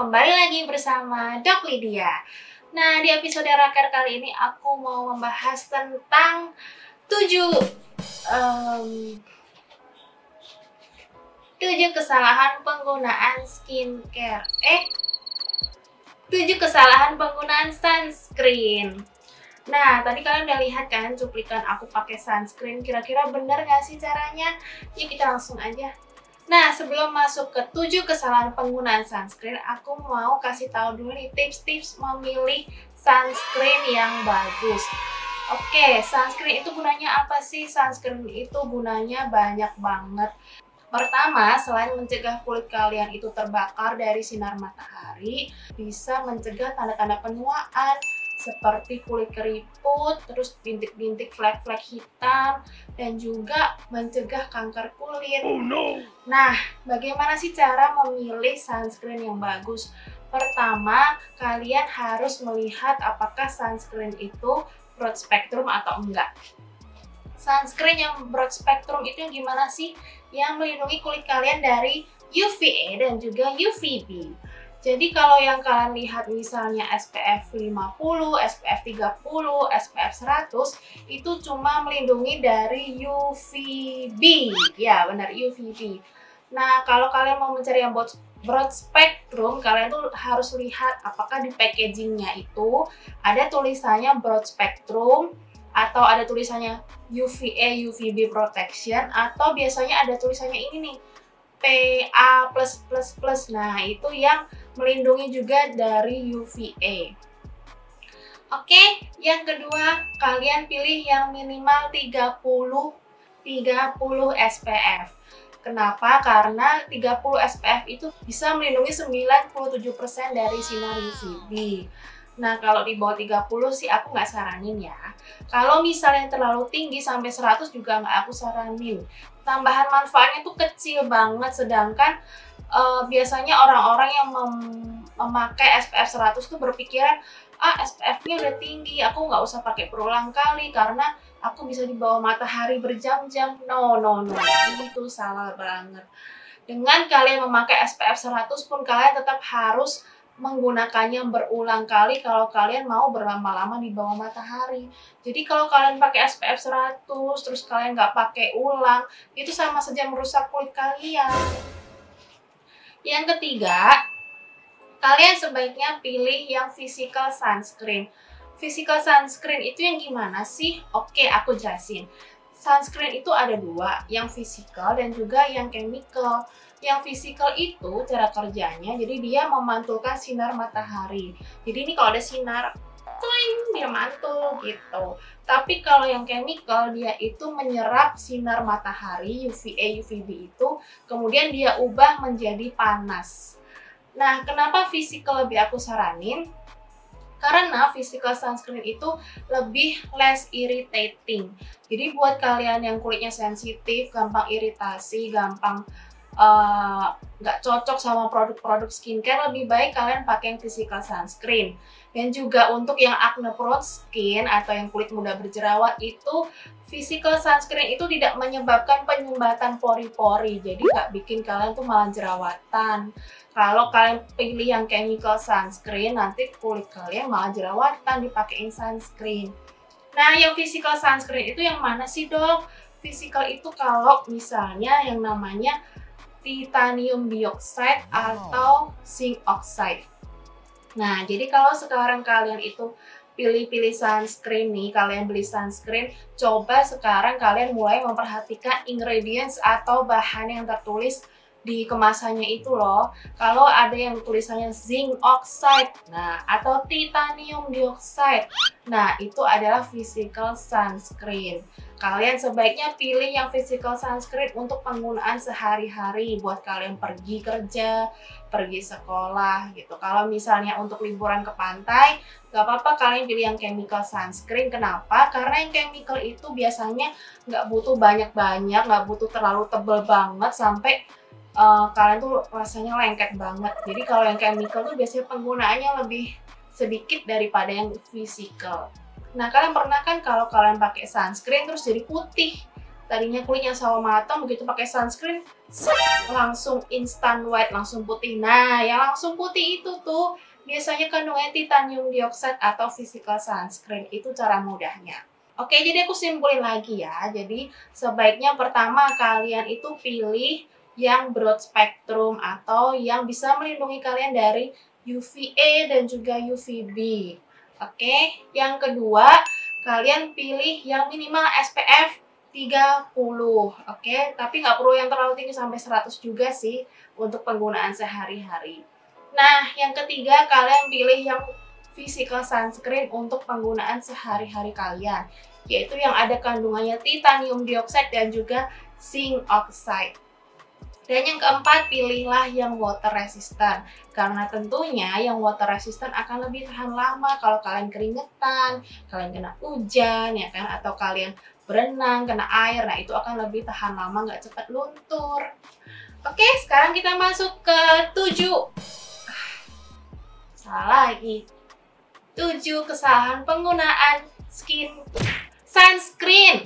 Kembali lagi bersama Dok Lydia. Nah, di episode Raker kali ini aku mau membahas tentang 7 kesalahan penggunaan skincare. 7 kesalahan penggunaan sunscreen. Nah, tadi kalian udah lihat kan cuplikan aku pakai sunscreen. Kira-kira bener gak sih caranya? Yuk kita langsung aja. Nah, sebelum masuk ke 7 kesalahan penggunaan sunscreen, aku mau kasih tahu dulu nih tips-tips memilih sunscreen yang bagus. Oke, sunscreen itu gunanya apa sih? Sunscreen itu gunanya banyak banget. Pertama, selain mencegah kulit kalian itu terbakar dari sinar matahari, bisa mencegah tanda-tanda penuaan seperti kulit keriput, terus bintik-bintik flek-flek hitam, dan juga mencegah kanker kulit. Oh no! Nah, bagaimana sih cara memilih sunscreen yang bagus? Pertama, kalian harus melihat apakah sunscreen itu broad spectrum atau enggak. Sunscreen yang broad spectrum itu yang gimana sih? Yang melindungi kulit kalian dari UVA dan juga UVB. Jadi kalau yang kalian lihat misalnya SPF 50, SPF 30, SPF 100 itu cuma melindungi dari UVB. Ya, benar UVB. Nah, kalau kalian mau mencari yang broad spectrum, kalian tuh harus lihat apakah di packagingnya itu ada tulisannya broad spectrum atau ada tulisannya UVA UVB protection, atau biasanya ada tulisannya ini nih PA+++. Nah, itu yang melindungi juga dari UVA. Oke, yang kedua, kalian pilih yang minimal 30 SPF. Kenapa? Karena 30 SPF itu bisa melindungi 97% dari sinar UVB. Nah, kalau di bawah 30 sih aku nggak saranin ya. Kalau misalnya terlalu tinggi sampai 100 juga nggak aku saranin. Tambahan manfaatnya tuh kecil banget, sedangkan biasanya orang-orang yang memakai SPF 100 tuh berpikiran, SPF-nya udah tinggi, aku nggak usah pakai berulang kali karena aku bisa di bawah matahari berjam-jam. No, itu salah banget. Dengan kalian memakai SPF 100 pun kalian tetap harus menggunakannya berulang kali kalau kalian mau berlama-lama di bawah matahari. Jadi kalau kalian pakai SPF 100 terus kalian nggak pakai ulang, itu sama saja merusak kulit kalian. Yang ketiga, kalian sebaiknya pilih yang physical sunscreen. Physical sunscreen itu yang gimana sih? Oke, aku jelasin. Sunscreen itu ada dua, yang physical dan juga yang chemical. Yang physical itu cara kerjanya, jadi dia memantulkan sinar matahari. Jadi ini kalau ada sinar, dia mantul gitu. Tapi kalau yang chemical, dia itu menyerap sinar matahari UVA, UVB itu, kemudian dia ubah menjadi panas. Nah, kenapa physical lebih aku saranin? Karena physical sunscreen itu lebih less irritating. Jadi buat kalian yang kulitnya sensitif, gampang iritasi, gampang nggak cocok sama produk-produk skincare, lebih baik kalian pakai yang physical sunscreen. Dan juga untuk yang acne prone skin atau yang kulit mudah berjerawat, itu physical sunscreen itu tidak menyebabkan penyumbatan pori-pori, jadi nggak bikin kalian tuh malah jerawatan. Kalau kalian pilih yang chemical sunscreen, nanti kulit kalian malah jerawatan dipakein sunscreen. Nah, yang physical sunscreen itu yang mana sih, Dok? Physical itu kalau misalnya yang namanya titanium dioxide atau zinc oxide. Nah, jadi kalau sekarang kalian itu pilih-pilih sunscreen nih, kalian beli sunscreen, coba sekarang kalian mulai memperhatikan ingredients atau bahan yang tertulis di kemasannya itu loh, kalau ada yang tulisannya zinc oxide, nah atau titanium dioxide, nah itu adalah physical sunscreen. Kalian sebaiknya pilih yang physical sunscreen untuk penggunaan sehari-hari buat kalian pergi kerja, pergi sekolah gitu. Kalau misalnya untuk liburan ke pantai, gak apa-apa kalian pilih yang chemical sunscreen. Kenapa? Karena yang chemical itu biasanya nggak butuh banyak-banyak, nggak butuh terlalu tebel banget sampai kalian tuh rasanya lengket banget. Jadi kalau yang chemical tuh biasanya penggunaannya lebih sedikit daripada yang physical. Nah, kalian pernah kan kalau kalian pakai sunscreen terus jadi putih. Tadinya kulitnya sawo matang, begitu pakai sunscreen, langsung instant white, langsung putih. Nah, yang langsung putih itu tuh biasanya kandungannya titanium dioxide atau physical sunscreen. Itu cara mudahnya. Oke, jadi aku simpulin lagi ya. Jadi, sebaiknya pertama kalian itu pilih yang broad spectrum atau yang bisa melindungi kalian dari UVA dan juga UVB. Oke, yang kedua, kalian pilih yang minimal SPF 30. Oke, tapi nggak perlu yang terlalu tinggi sampai 100 juga sih untuk penggunaan sehari-hari. Nah, yang ketiga, kalian pilih yang physical sunscreen untuk penggunaan sehari-hari kalian, yaitu yang ada kandungannya titanium dioxide dan juga zinc oxide. Dan yang keempat, pilihlah yang water resistant. Karena tentunya yang water resistant akan lebih tahan lama kalau kalian keringetan, kalian kena hujan, ya kan? Atau kalian berenang, kena air. Nah, itu akan lebih tahan lama, nggak cepat luntur. Oke, sekarang kita masuk ke 7. Salah lagi. 7 kesalahan penggunaan sunscreen.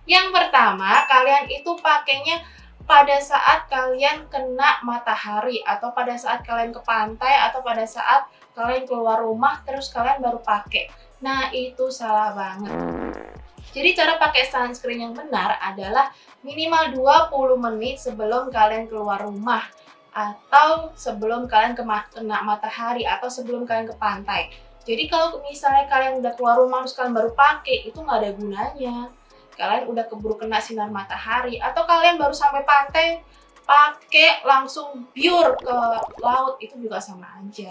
Yang pertama, kalian itu pakainya pada saat kalian kena matahari atau pada saat kalian ke pantai atau pada saat kalian keluar rumah terus kalian baru pakai. Nah, itu salah banget. Jadi cara pakai sunscreen yang benar adalah minimal 20 menit sebelum kalian keluar rumah atau sebelum kalian kena matahari atau sebelum kalian ke pantai. Jadi kalau misalnya kalian udah keluar rumah terus kalian baru pakai, itu nggak ada gunanya. Kalian udah keburu kena sinar matahari atau kalian baru sampai pantai pakai langsung biur ke laut, itu juga sama aja.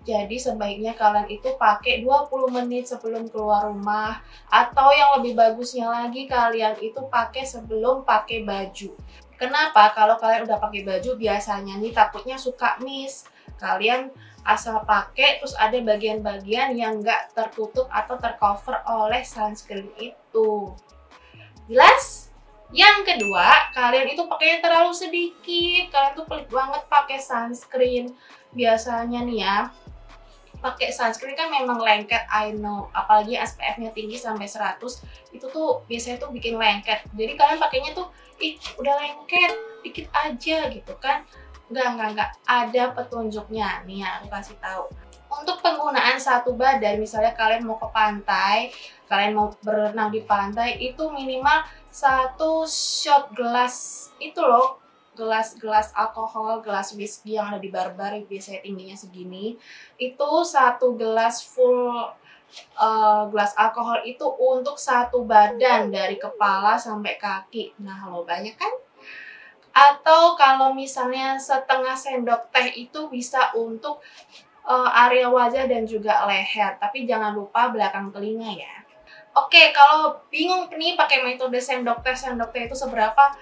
Jadi sebaiknya kalian itu pakai 20 menit sebelum keluar rumah atau yang lebih bagusnya lagi kalian itu pakai sebelum pakai baju. Kenapa? Kalau kalian udah pakai baju biasanya nih takutnya suka miss. Kalian asal pakai terus ada bagian-bagian yang nggak tertutup atau tercover oleh sunscreen itu. Jelas? Yang kedua, kalian itu pakainya terlalu sedikit. Kalian tuh pelit banget pakai sunscreen. Biasanya nih ya, pakai sunscreen kan memang lengket, I know. Apalagi SPF-nya tinggi sampai 100, itu tuh biasanya tuh bikin lengket. Jadi kalian pakainya tuh, ih udah lengket, dikit aja gitu kan. Enggak. Ada petunjuknya. Nih ya, aku kasih tahu. Untuk penggunaan satu badan, misalnya kalian mau ke pantai, kalian mau berenang di pantai, itu minimal 1 shot gelas itu loh, gelas alkohol, gelas whisky yang ada di bar-bar biasanya tingginya segini, itu 1 gelas full gelas alkohol itu untuk satu badan dari kepala sampai kaki. Nah, lo banyak kan? Atau kalau misalnya setengah sendok teh itu bisa untuk area wajah dan juga leher, tapi jangan lupa belakang telinga ya. Oke, kalau bingung nih pakai metode sendok teh itu seberapa?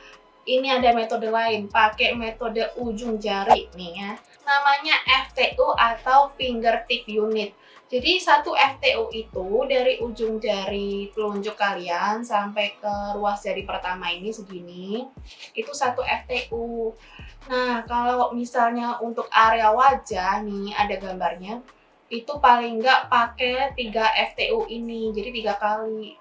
Ini ada metode lain, pakai metode ujung jari nih ya. Namanya FTU atau fingertip unit. Jadi satu FTU itu dari ujung jari telunjuk kalian sampai ke ruas jari pertama ini segini, itu 1 FTU. Nah, kalau misalnya untuk area wajah nih ada gambarnya, itu paling nggak pakai 3 FTU ini, jadi 3 kali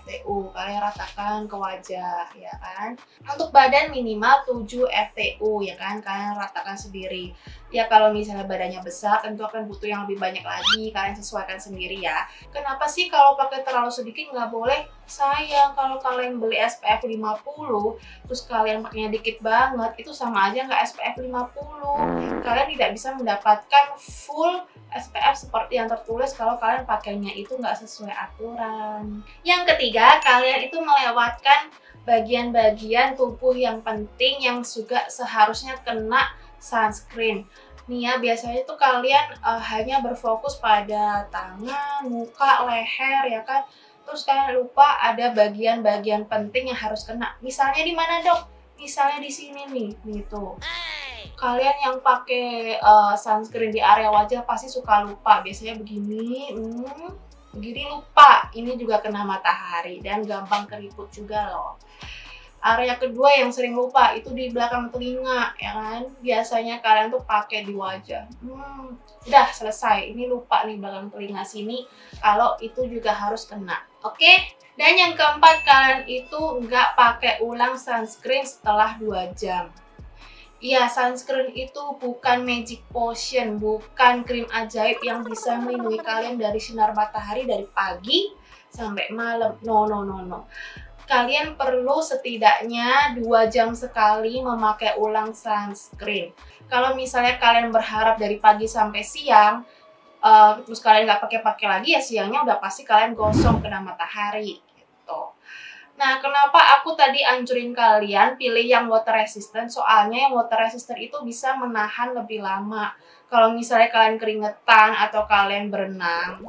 FTU, kalian ratakan ke wajah ya kan. Untuk badan minimal 7 FTU ya kan, kalian ratakan sendiri. Ya kalau misalnya badannya besar tentu akan butuh yang lebih banyak lagi, kalian sesuaikan sendiri ya. Kenapa sih kalau pakai terlalu sedikit nggak boleh? Sayang, kalau kalian beli SPF 50 terus kalian pakainya dikit banget, itu sama aja nggak SPF 50. Kalian tidak bisa mendapatkan full SPF seperti yang tertulis kalau kalian pakainya itu nggak sesuai aturan. Yang ketiga, kalian itu melewatkan bagian-bagian tubuh yang penting yang juga seharusnya kena sunscreen. Nih ya, biasanya tuh kalian hanya berfokus pada tangan, muka, leher ya kan. Terus kalian lupa ada bagian-bagian penting yang harus kena. Misalnya di mana, Dok? Misalnya di sini nih, gitu. Kalian yang pakai sunscreen di area wajah pasti suka lupa. Biasanya begini, begini lupa. Ini juga kena matahari dan gampang keriput juga loh. Area kedua yang sering lupa itu di belakang telinga, ya kan? Biasanya kalian tuh pakai di wajah. Udah selesai. Ini lupa nih belakang telinga sini. Kalau itu juga harus kena, oke? Dan yang keempat, kalian itu nggak pakai ulang sunscreen setelah 2 jam. Iya, sunscreen itu bukan magic potion, bukan krim ajaib yang bisa melindungi kalian dari sinar matahari dari pagi sampai malam. No. Kalian perlu setidaknya 2 jam sekali memakai ulang sunscreen. Kalau misalnya kalian berharap dari pagi sampai siang, terus kalian nggak pakai lagi, ya siangnya udah pasti kalian gosong kena matahari gitu. Nah, kenapa aku tadi anjurin kalian pilih yang water resistant? Soalnya yang water resistant itu bisa menahan lebih lama. Kalau misalnya kalian keringetan atau kalian berenang,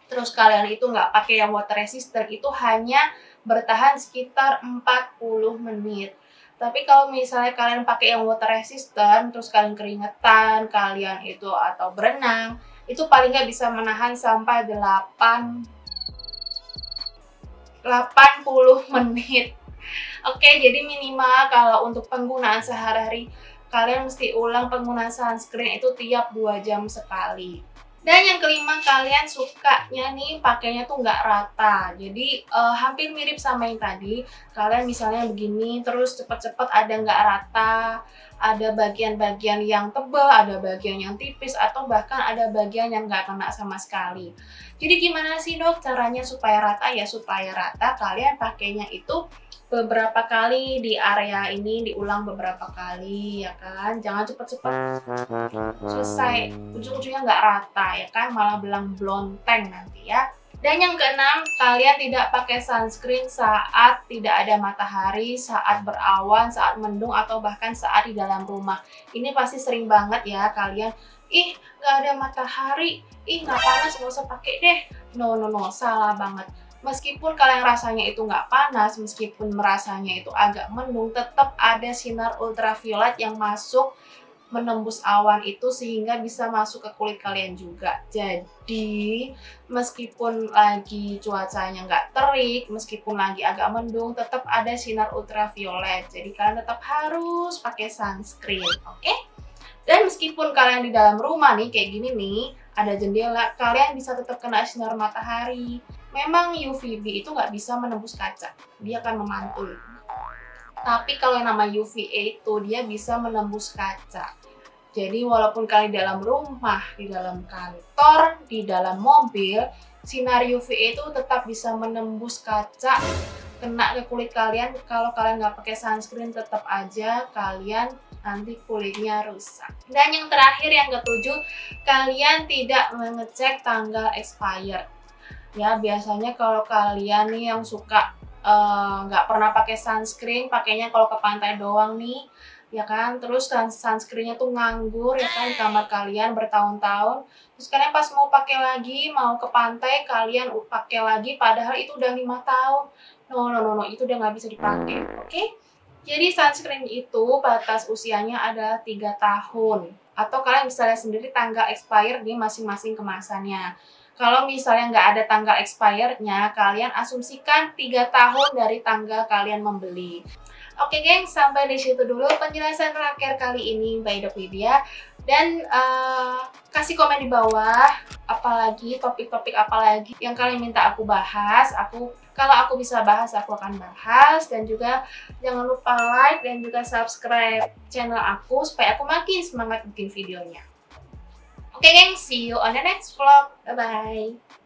terus kalian itu nggak pakai yang water resistant, itu hanya bertahan sekitar 40 menit. Tapi kalau misalnya kalian pakai yang water resistant, terus kalian keringetan, kalian itu atau berenang, itu paling nggak bisa menahan sampai 80 menit. Oke, jadi minimal kalau untuk penggunaan sehari-hari, kalian mesti ulang penggunaan sunscreen itu tiap 2 jam sekali. Dan yang kelima, kalian sukanya nih pakainya tuh nggak rata. Jadi hampir mirip sama yang tadi. Kalian misalnya begini, terus cepet-cepet ada nggak rata, ada bagian-bagian yang tebal, ada bagian yang tipis, atau bahkan ada bagian yang nggak kena sama sekali. Jadi gimana sih, Dok, caranya supaya rata? Ya supaya rata, kalian pakainya itu beberapa kali di area ini, diulang beberapa kali, ya kan? Jangan cepet-cepet selesai, ujung-ujungnya nggak rata, ya kan? Malah belang blonteng nanti ya. Dan yang keenam, kalian tidak pakai sunscreen saat tidak ada matahari, saat berawan, saat mendung, atau bahkan saat di dalam rumah. Ini pasti sering banget ya kalian, ih nggak ada matahari, ih nggak panas, nggak usah pakai deh. No, salah banget. Meskipun kalian rasanya itu nggak panas, meskipun merasanya itu agak mendung, tetap ada sinar ultraviolet yang masuk menembus awan itu sehingga bisa masuk ke kulit kalian juga. Jadi meskipun lagi cuacanya nggak terik, meskipun lagi agak mendung, tetap ada sinar ultraviolet. Jadi kalian tetap harus pakai sunscreen, oke? Dan meskipun kalian di dalam rumah nih kayak gini nih, ada jendela, kalian bisa tetap kena sinar matahari. Memang UVB itu nggak bisa menembus kaca, dia akan memantul. Tapi kalau yang nama UVA itu dia bisa menembus kaca. Jadi walaupun kalian di dalam rumah, di dalam kantor, di dalam mobil, sinar UVA itu tetap bisa menembus kaca, kena ke kulit kalian. Kalau kalian nggak pakai sunscreen, tetap aja kalian nanti kulitnya rusak. Dan yang terakhir, yang ketujuh, kalian tidak mengecek tanggal expired. Ya, biasanya kalau kalian nih yang suka nggak pernah pakai sunscreen, pakainya kalau ke pantai doang nih, ya kan, terus sunscreennya tuh nganggur ya kan di kamar kalian bertahun-tahun, terus kalian pas mau pakai lagi, mau ke pantai, kalian pakai lagi, padahal itu udah 5 tahun. No, itu udah nggak bisa dipakai, oke? Jadi sunscreen itu batas usianya adalah 3 tahun, atau kalian bisa lihat sendiri tanggal expired di masing-masing kemasannya. Kalau misalnya nggak ada tanggal expirednya, kalian asumsikan 3 tahun dari tanggal kalian membeli. Oke geng, sampai di situ dulu penjelasan terakhir kali ini by Dokvidia. Dan kasih komen di bawah, apalagi topik-topik apalagi yang kalian minta aku bahas. Kalau aku bisa bahas, aku akan bahas. Dan juga jangan lupa like dan juga subscribe channel aku supaya aku makin semangat bikin videonya. Oke geng, see you on the next vlog. Bye-bye.